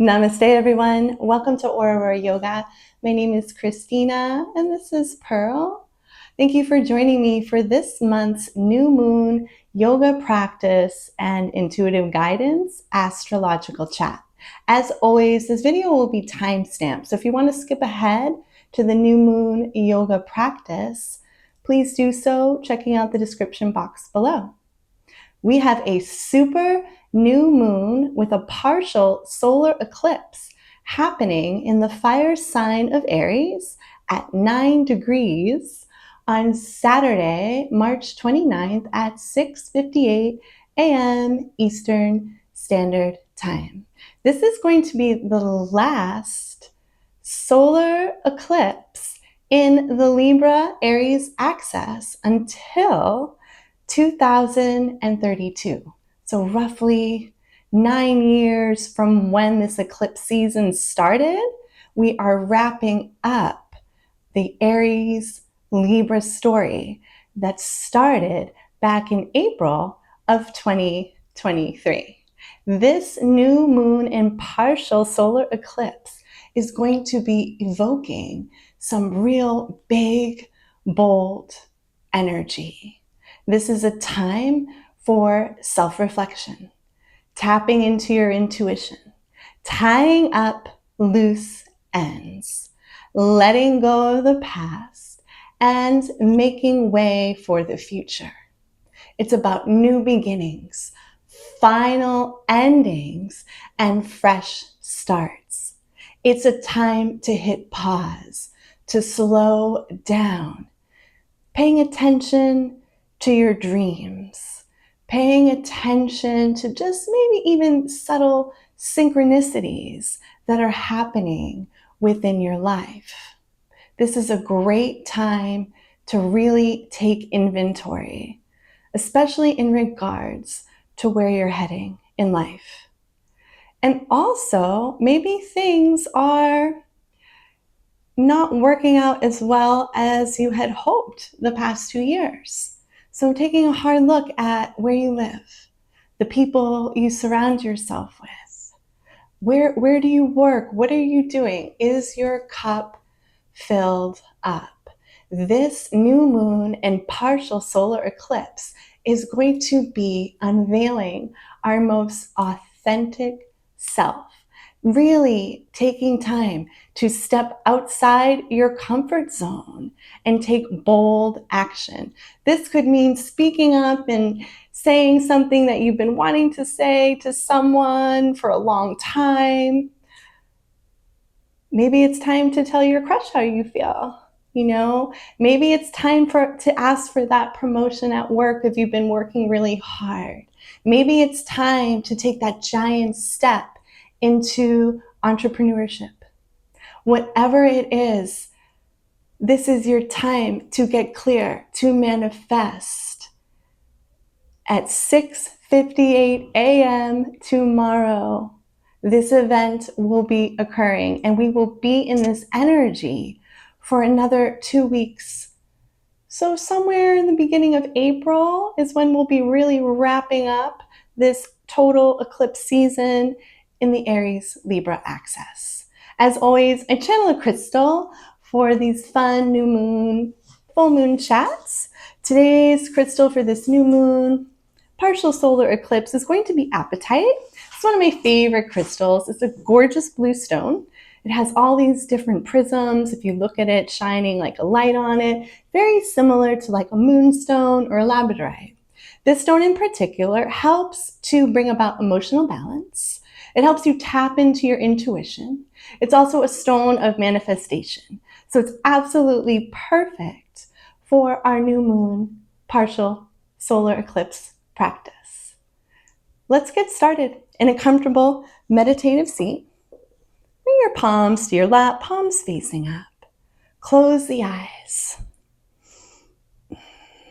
Namaste, everyone. Welcome to Aurora Yoga. My name is Christina, and this is Pearl. Thank you for joining me for this month's new moon yoga practice and intuitive guidance astrological chat. As always, this video will be timestamped, so if you want to skip ahead to the new moon yoga practice, please do so checking out the description box below. We have a super new moon with a partial solar eclipse happening in the fire sign of Aries at 9 degrees on Saturday, March 29th at 6:58 a.m. Eastern Standard Time. This is going to be the last solar eclipse in the Libra Aries axis until 2032. So roughly 9 years from when this eclipse season started, we are wrapping up the Aries Libra story that started back in April of 2023. This new moon and partial solar eclipse is going to be evoking some real big, bold energy. This is a time for self-reflection, tapping into your intuition, tying up loose ends, letting go of the past, and making way for the future. It's about new beginnings, final endings, and fresh starts. It's a time to hit pause, to slow down, paying attention to your dreams, paying attention to just maybe even subtle synchronicities that are happening within your life. This is a great time to really take inventory, especially in regards to where you're heading in life. And also, maybe things are not working out as well as you had hoped the past 2 years. So taking a hard look at where you live, the people you surround yourself with, where do you work? What are you doing? Is your cup filled up? This new moon and partial solar eclipse is going to be unveiling our most authentic self. Really taking time to step outside your comfort zone and take bold action. This could mean speaking up and saying something that you've been wanting to say to someone for a long time. Maybe it's time to tell your crush how you feel. Maybe it's time to ask for that promotion at work if you've been working really hard. Maybe it's time to take that giant step into entrepreneurship. Whatever it is, this is your time to get clear, to manifest. At 6:58 a.m. tomorrow, this event will be occurring, and we will be in this energy for another 2 weeks. So somewhere in the beginning of April is when we'll be really wrapping up this total eclipse season in the Aries Libra axis. As always, I channel a crystal for these fun new moon, full moon chats. Today's crystal for this new moon, partial solar eclipse, is going to be apatite. It's one of my favorite crystals. It's a gorgeous blue stone. It has all these different prisms. If you look at it shining like a light on it, very similar to like a moonstone or a labradorite. This stone in particular helps to bring about emotional balance. It helps you tap into your intuition. It's also a stone of manifestation. So it's absolutely perfect for our new moon partial solar eclipse practice. Let's get started in a comfortable meditative seat. Bring your palms to your lap, palms facing up. Close the eyes.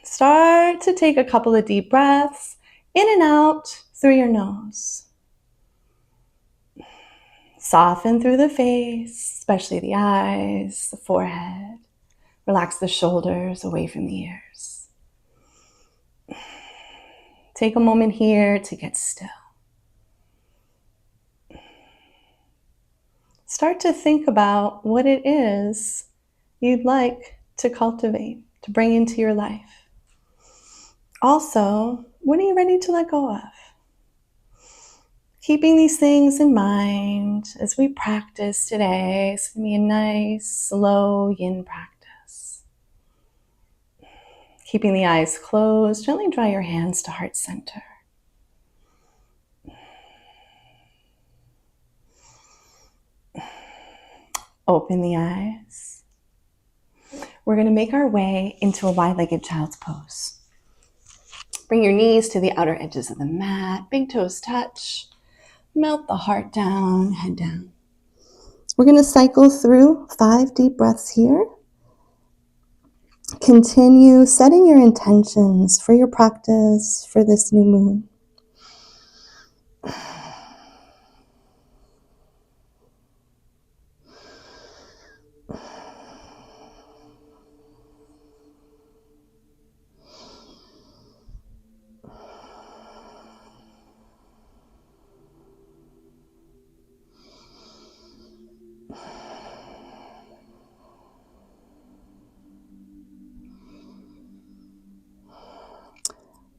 Start to take a couple of deep breaths in and out through your nose. Soften through the face, especially the eyes, the forehead. Relax the shoulders away from the ears. Take a moment here to get still. start to think about what it is you'd like to cultivate, to bring into your life. Also, what are you ready to let go of? Keeping these things in mind as we practice today, it's going to be a nice, slow yin practice. Keeping the eyes closed, gently draw your hands to heart center. Open the eyes. We're going to make our way into a wide-legged child's pose. Bring your knees to the outer edges of the mat. Big toes touch. Melt the heart down, head down. We're going to cycle through 5 deep breaths here. Continue setting your intentions for your practice for this new moon.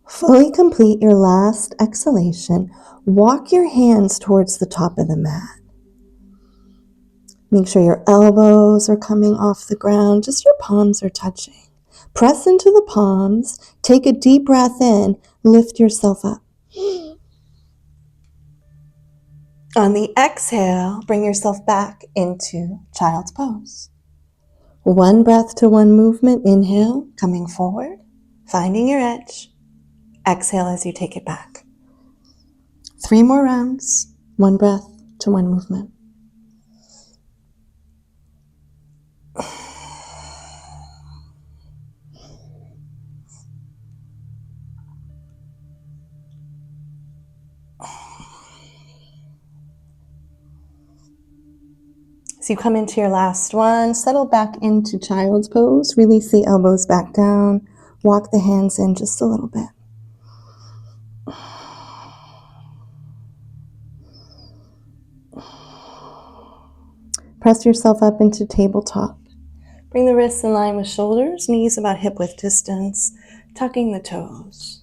Fully complete your last exhalation. Walk your hands towards the top of the mat. Make sure your elbows are coming off the ground, just your palms are touching. Press into the palms, take a deep breath in, lift yourself up. On the exhale, bring yourself back into child's pose. 1 breath to 1 movement. Inhale, coming forward, finding your edge. Exhale as you take it back. 3 more rounds. 1 breath to 1 movement. As you come into your last one, settle back into child's pose. Release the elbows back down. Walk the hands in just a little bit. Press yourself up into tabletop. Bring the wrists in line with shoulders, knees about hip width distance, tucking the toes.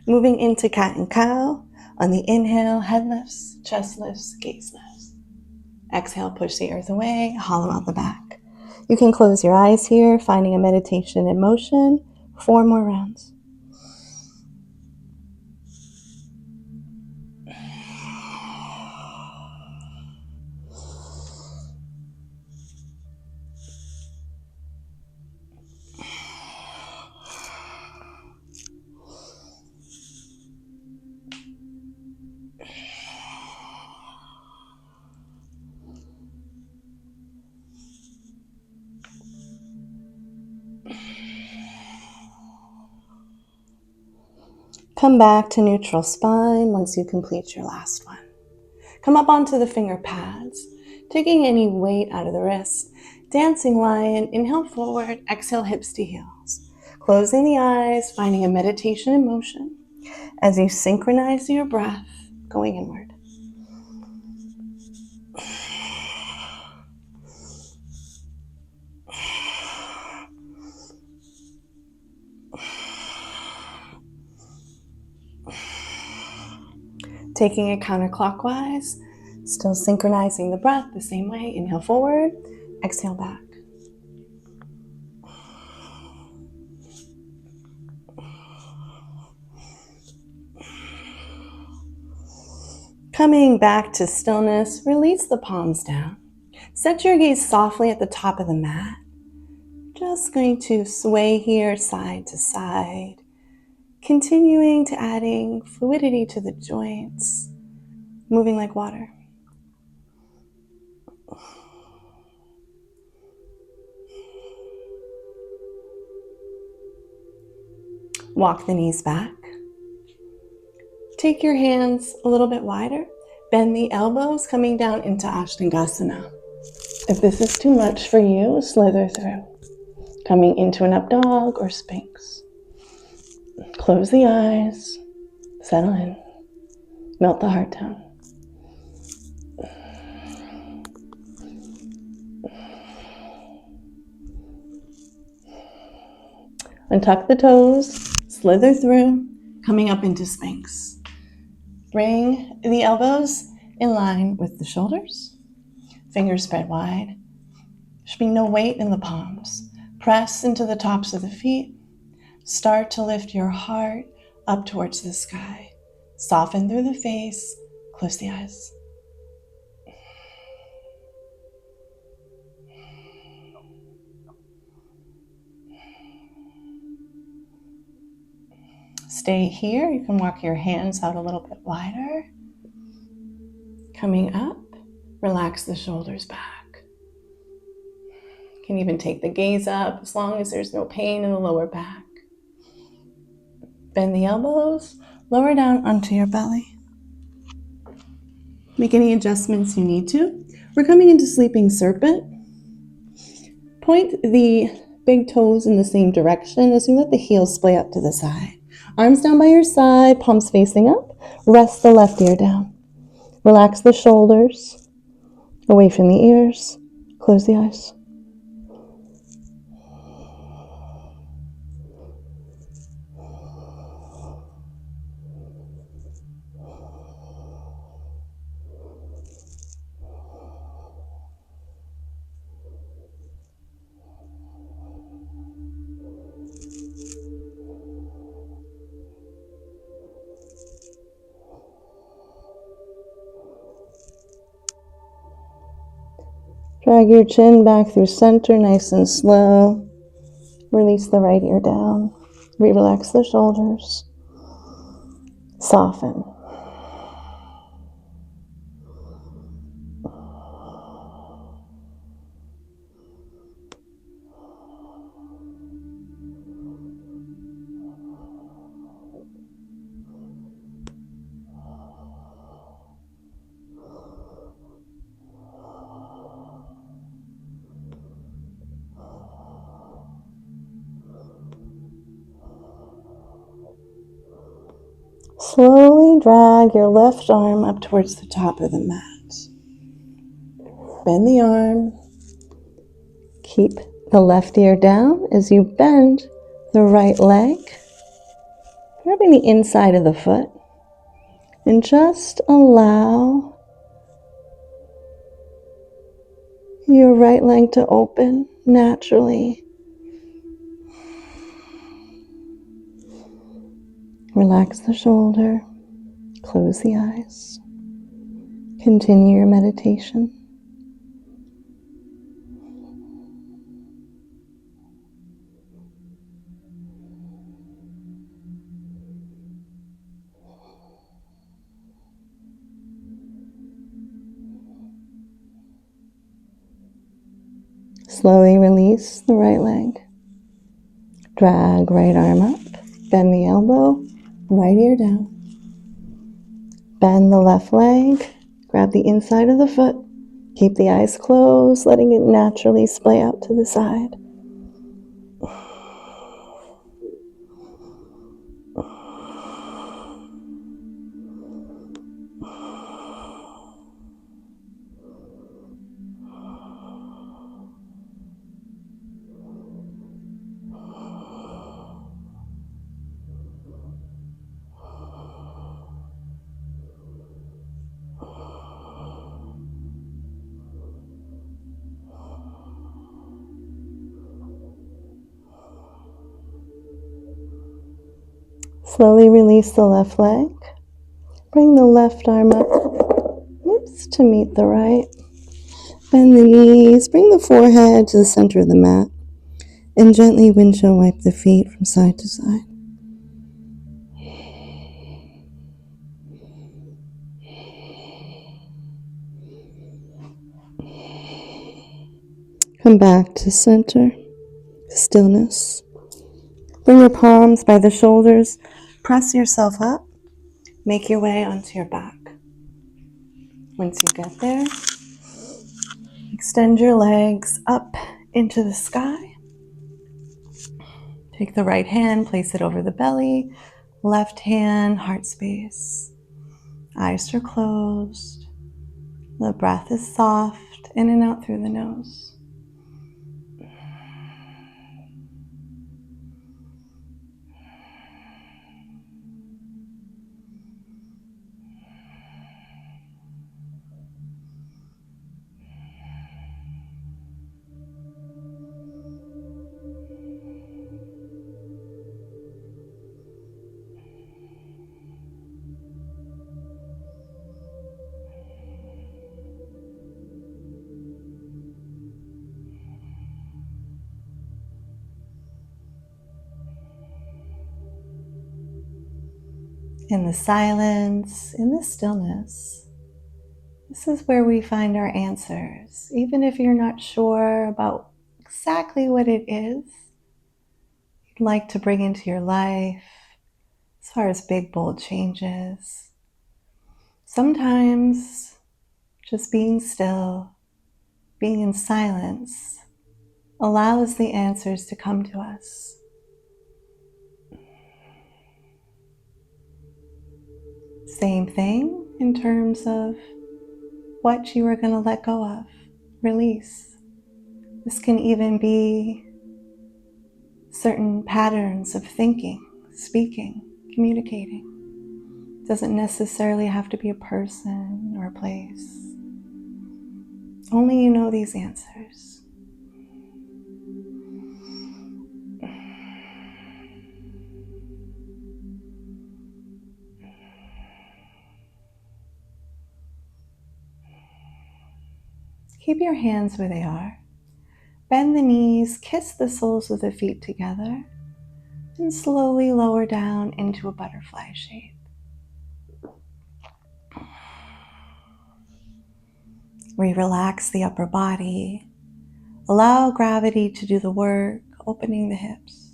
Moving into cat and cow. On the inhale, head lifts, chest lifts, gaze lifts. Exhale, push the earth away, hollow out the back. You can close your eyes here, finding a meditation in motion. 4 more rounds. Come back to neutral spine once you complete your last one. Come up onto the finger pads, taking any weight out of the wrist. Dancing lion, inhale forward, exhale hips to heels. Closing the eyes, finding a meditation in motion as you synchronize your breath, going inward. Taking it counterclockwise, still synchronizing the breath the same way. Inhale forward, exhale back. Coming back to stillness, release the palms down. Set your gaze softly at the top of the mat. Just going to sway here side to side, continuing to adding fluidity to the joints, moving like water. Walk the knees back. Take your hands a little bit wider. Bend the elbows, coming down into Ashtangasana. If this is too much for you, slither through. Coming into an up dog or Sphinx. Close the eyes, settle in, melt the heart down. Untuck the toes, slither through, coming up into Sphinx. Bring the elbows in line with the shoulders. Fingers spread wide. Should be no weight in the palms. Press into the tops of the feet. Start to lift your heart up towards the sky. Soften through the face. Close the eyes. Stay here. You can walk your hands out a little bit wider. Coming up, relax the shoulders back. You can even take the gaze up as long as there's no pain in the lower back. Bend the elbows, lower down onto your belly. Make any adjustments you need to. We're coming into sleeping serpent. Point the big toes in the same direction as you let the heels splay up to the side. Arms down by your side, palms facing up. Rest the left ear down. Relax the shoulders away from the ears. Close the eyes. Drag your chin back through center, nice and slow. Release the right ear down. Relax the shoulders. Soften. Slowly drag your left arm up towards the top of the mat. Bend the arm. Keep the left ear down as you bend the right leg, grabbing the inside of the foot, and just allow your right leg to open naturally. Relax the shoulder, close the eyes, continue your meditation. Slowly release the right leg. Drag right arm up, bend the elbow, right ear down. Bend the left leg, grab the inside of the foot. Keep the eyes closed, letting it naturally splay out to the side. Slowly release the left leg. Bring the left arm up, to meet the right. Bend the knees, bring the forehead to the center of the mat, and gently windshield wipe the feet from side to side. Come back to center, stillness. Bring your palms by the shoulders, press yourself up, make your way onto your back. Once you get there, extend your legs up into the sky. Take the right hand, place it over the belly, left hand, heart space. Eyes are closed. The breath is soft, in and out through the nose. In the silence, in the stillness, this is where we find our answers. Even if you're not sure about exactly what it is you'd like to bring into your life, as far as big, bold changes, sometimes just being still, being in silence, allows the answers to come to us. Same thing in terms of what you are going to let go of, release. This can even be certain patterns of thinking, speaking, communicating. It doesn't necessarily have to be a person or a place. Only you know these answers. Keep your hands where they are. Bend the knees, kiss the soles of the feet together, and slowly lower down into a butterfly shape. We relax the upper body. Allow gravity to do the work, opening the hips.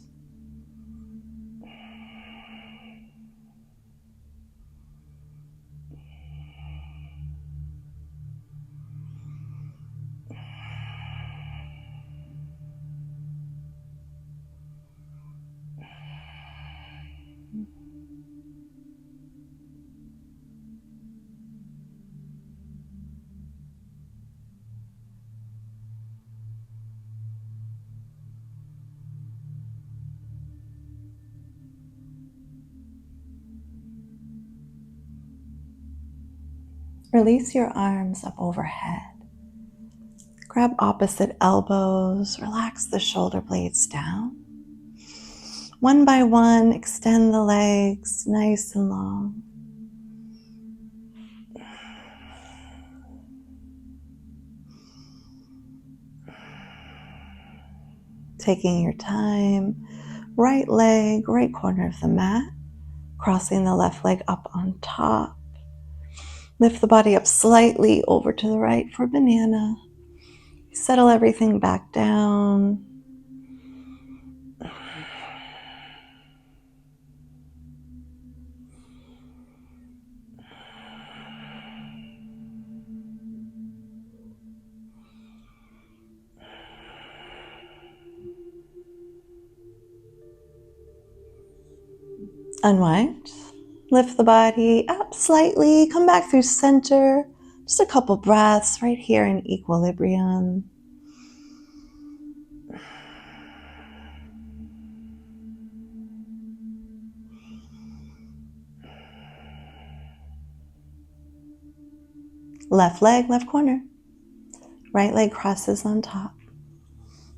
Release your arms up overhead. Grab opposite elbows, relax the shoulder blades down. One by one, extend the legs nice and long. Taking your time, right leg, right corner of the mat, crossing the left leg up on top. Lift the body up slightly over to the right for banana. Settle everything back down. Unwind. Lift the body up slightly. Come back through center. Just a couple breaths right here in equilibrium. Left leg, left corner. Right leg crosses on top.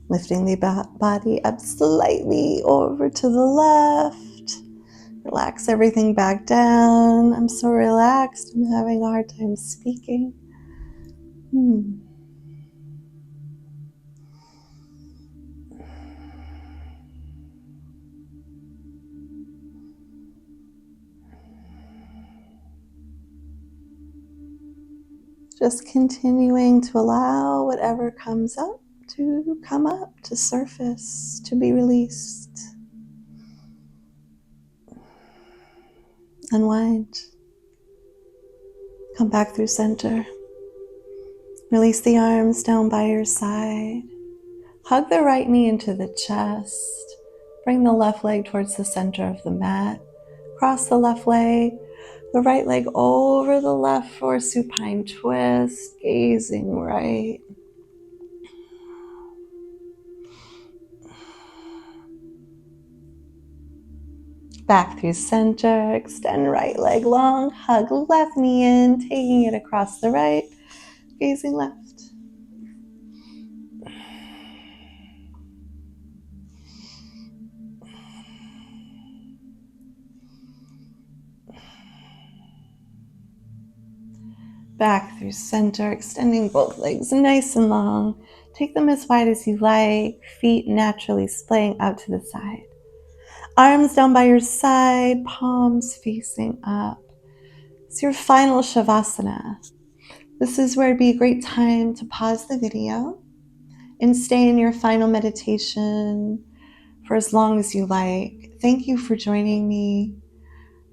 Lifting the body up slightly over to the left. Relax everything back down. I'm so relaxed. I'm having a hard time speaking. Just continuing to allow whatever comes up to come up, to surface, to be released. Unwind. Come back through center. Release the arms down by your side. Hug the right knee into the chest. Bring the left leg towards the center of the mat. Cross the left leg. The right leg over the left for supine twist. Gazing right. Back through center, extend right leg long, hug left knee in, taking it across the right, gazing left. Back through center, extending both legs nice and long. Take them as wide as you like, feet naturally splaying out to the side. Arms down by your side, palms facing up. It's your final Shavasana. This is where it'd be a great time to pause the video and stay in your final meditation for as long as you like. Thank you for joining me,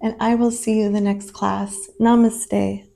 and I will see you in the next class. Namaste.